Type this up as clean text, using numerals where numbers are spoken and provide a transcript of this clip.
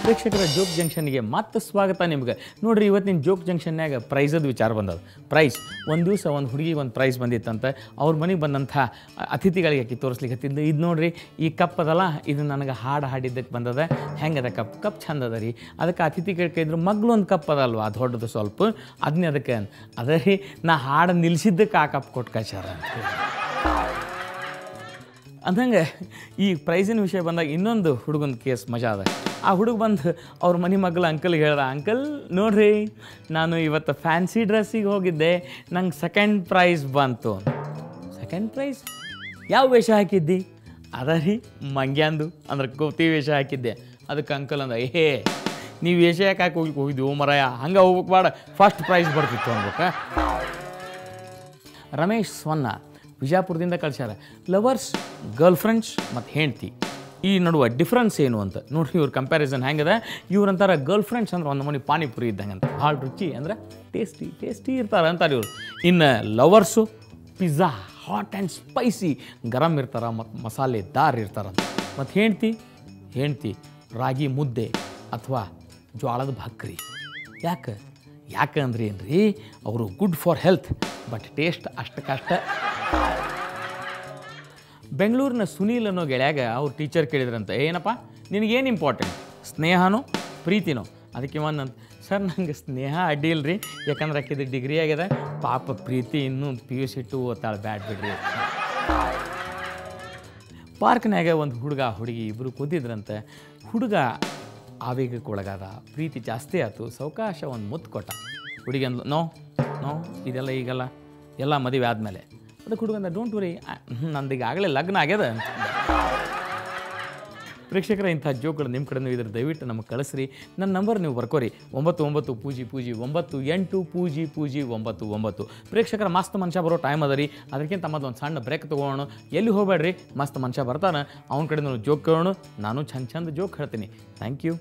ಪ್ರೇಕ್ಷಕರ ಜೋಕ್ ಜಂಕ್ಷನ್ಗೆ ಮತ್ತೆ ಸ್ವಾಗತ ನಿಮ್ಗೆ. ನೋಡ್ರಿ, ಇವತ್ತಿನ ಜೋಕ್ ಜಂಕ್ಷನ್ಯಾಗ ಪ್ರೈಸದ ವಿಚಾರ ಬಂದದ. ಪ್ರೈಸ್ ಒಂದು ದಿವಸ ಒಂದು ಹುಡುಗಿಗೆ ಒಂದು ಪ್ರೈಸ್ ಬಂದಿತ್ತಂತ. ಅವ್ರ ಮನೆಗೆ ಬಂದಂಥ ಅತಿಥಿಗಳಿಗೆ ಆಕಿ ತೋರಿಸ್ಲಿಕ್ಕೆ ಹತ್ತಿದ್ದು, ಇದು ನೋಡ್ರಿ ಈ ಕಪ್ ಅದಲ್ಲ, ಇದು ನನಗೆ ಹಾಡು ಹಾಡಿದ್ದಕ್ಕೆ ಬಂದದ. ಹೆಂಗದ ಕಪ್ ಚಂದ ಅದ ರೀ. ಅದಕ್ಕೆ ಅತಿಥಿಗಳು ಕೇಳಿದ್ರು, ಮಗ್ಳು ಒಂದು ಕಪ್ ಅದಲ್ವ, ಅದು ಹೊಡೆದು ಸ್ವಲ್ಪ ಅದನ್ನೇ ಅದಕ್ಕೆ ಅದ ರೀ, ನಾ ಹಾಡು ನಿಲ್ಲಿಸಿದ್ದಕ್ಕೆ ಆ ಕಪ್ ಕೊಟ್ಟು ಕಳ್ಸ್ಯಾರ ಅಂತ. ಅಂದಂಗೆ ಈ ಪ್ರೈಸಿನ ವಿಷಯ ಬಂದಾಗ ಇನ್ನೊಂದು ಹುಡುಗನ ಕೇಸ್ ಮಜಾ ಅದ. ಆ ಹುಡುಗ ಬಂದು ಅವ್ರ ಮನೆ ಮಗ್ಳು ಅಂಕಲ್ಗೆ ಹೇಳ್ದ, ಅಂಕಲ್ ನೋಡ್ರಿ, ನಾನು ಇವತ್ತು ಫ್ಯಾನ್ಸಿ ಡ್ರೆಸ್ಸಿಗೆ ಹೋಗಿದ್ದೆ, ನಂಗೆ ಸೆಕೆಂಡ್ ಪ್ರೈಸ್ ಬಂತು. Second prize? ಯಾವ ವೇಷ ಹಾಕಿದ್ದಿ? ಅದ ರೀ ಮಂಗ್ಯಾಂದು, ಅಂದ್ರೆ ಕೋತಿ ವೇಷ ಹಾಕಿದ್ದೆ. ಅದಕ್ಕೆ ಅಂಕಲ್ ಅಂದ, ನೀವು ವೇಷ ಯಾಕೆ ಹೋಗಿದ್ವಿ ಮರಾಯ, ಹಂಗೆ ಹೋಗ್ಬೇಕು ಬೇಡ, ಫಸ್ಟ್ ಪ್ರೈಸ್ ಬರ್ತಿತ್ತು ಅನ್ಬೇಕಾ. ರಮೇಶ್ ಸ್ವನ್ನ ವಿಜಾಪುರದಿಂದ ಕಳ್ಸ್ಯಾರ. ಲವರ್ಸ್, ಗರ್ಲ್ ಫ್ರೆಂಡ್ಸ್ ಮತ್ತು ಹೆಂಡ್ತಿ ಈ ನಡುವೆ ಡಿಫ್ರೆನ್ಸ್ ಏನು ಅಂತ ನೋಡ್ರಿ. ಇವ್ರ ಕಂಪ್ಯಾರಿಸನ್ ಹೆಂಗದ. ಇವ್ರಂತಾರೆ ಗರ್ಲ್ ಫ್ರೆಂಡ್ಸ್ ಅಂದ್ರೆ ಒಂದು ಮನೆ ಪಾನಿಪುರಿ ಇದ್ದಂಗೆ ಅಂತ, ಭಾಳ ರುಚಿ ಅಂದ್ರೆ ಟೇಸ್ಟಿ ಇರ್ತಾರೆ ಅಂತಾರೆ ಇವರು. ಇನ್ನು lovers pizza, hot and spicy ಗರಂ ಇರ್ತಾರೆ ಮತ್ತು ಮಸಾಲೆದಾರ್ ಇರ್ತಾರಂತ. ಮತ್ತು ಹೆಂಡ್ತಿ ರಾಗಿ ಮುದ್ದೆ ಅಥವಾ ಜ್ವಾಳದ ಭಾಕ್ರಿ. ಯಾಕೆ ಅಂದ್ರೆ ಏನು ರೀ, ಅವರು good for health but taste ಅಷ್ಟಕ್ಕಷ್ಟ. ಬೆಂಗಳೂರಿನ ಸುನೀಲ್ ಅನ್ನೋ ಗೆಳೆಯಾಗ ಅವ್ರ ಟೀಚರ್ ಕೇಳಿದ್ರಂತ, ಏನಪ್ಪ ನಿನಗೇನು ಇಂಪಾರ್ಟೆಂಟ್, ಸ್ನೇಹನೋ ಪ್ರೀತಿನೋ? ಅದಕ್ಕೆ ಒಂದಂತ, ಸರ್ ನಂಗೆ ಸ್ನೇಹ ಅಡ್ಡಿ ಇಲ್ರಿ, ಯಾಕಂದ್ರೆ ಆಕಿದು ಡಿಗ್ರಿ ಆಗ್ಯದ, ಪಾಪ ಪ್ರೀತಿ ಇನ್ನೂ PUC 2 ಓದ್ತಾಳೆ, ಬ್ಯಾಡ್ ಬಿಡ್ರಿ. ಪಾರ್ಕ್ನಾಗ ಒಂದು ಹುಡುಗಿ ಇಬ್ಬರು ಕೂತಿದ್ರಂತೆ. ಹುಡುಗ ಆವೇಗಕ್ಕೆ ಒಳಗಾದ, ಪ್ರೀತಿ ಜಾಸ್ತಿ ಆಯ್ತು, ಸಾವಕಾಶ ಒಂದು ಮುತ್ತು ಕೊಟ್ಟ. ಹುಡುಗಿ ಅಂದ್ಲು, ನೋ ಇದೆಲ್ಲ ಈಗಲ್ಲ, ಎಲ್ಲ ಮದುವೆ ಆದಮೇಲೆ. ಅದಕ್ಕೆ ಹುಡುಗಂದ, ಡೋಂಟ್ ವರಿ, ನಂದೀಗ ಆಗಲೇ ಲಗ್ನ ಆಗ್ಯದ. ಪ್ರೇಕ್ಷಕರ ಇಂಥ ಜೋಕ್ಗಳು ನಿಮ್ಮ ಕಡೆನೂ ಇದ್ರೆ ದಯವಿಟ್ಟು ನಮಗೆ ಕಳಿಸ್ರಿ. ನನ್ನ ನಂಬರ್ ನೀವು ಬರ್ಕೋರಿ, 99 ಪೂಜಿ 98 ಪೂಜಿ 99. ಪ್ರೇಕ್ಷಕರ ಮಸ್ತ್ ಮನುಷ್ಯ ಬರೋ ಟೈಮ್ ಅದ ರೀ, ಅದಕ್ಕಿಂತ ಒಂದು ಸಣ್ಣ ಬ್ರೇಕ್ ತೊಗೊಳ್ಳೋಣ. ಎಲ್ಲಿ ಹೋಗಬೇಡ್ರಿ, ಮಸ್ತ್ ಮನುಷ್ಯ ಬರ್ತಾನೆ, ಅವನ ಕಡೆ ಜೋಕ್ ಕೇಳೋಣ. ನಾನು ಚಂದ ಜೋಕ್ ಹೇಳ್ತೀನಿ. Thank you.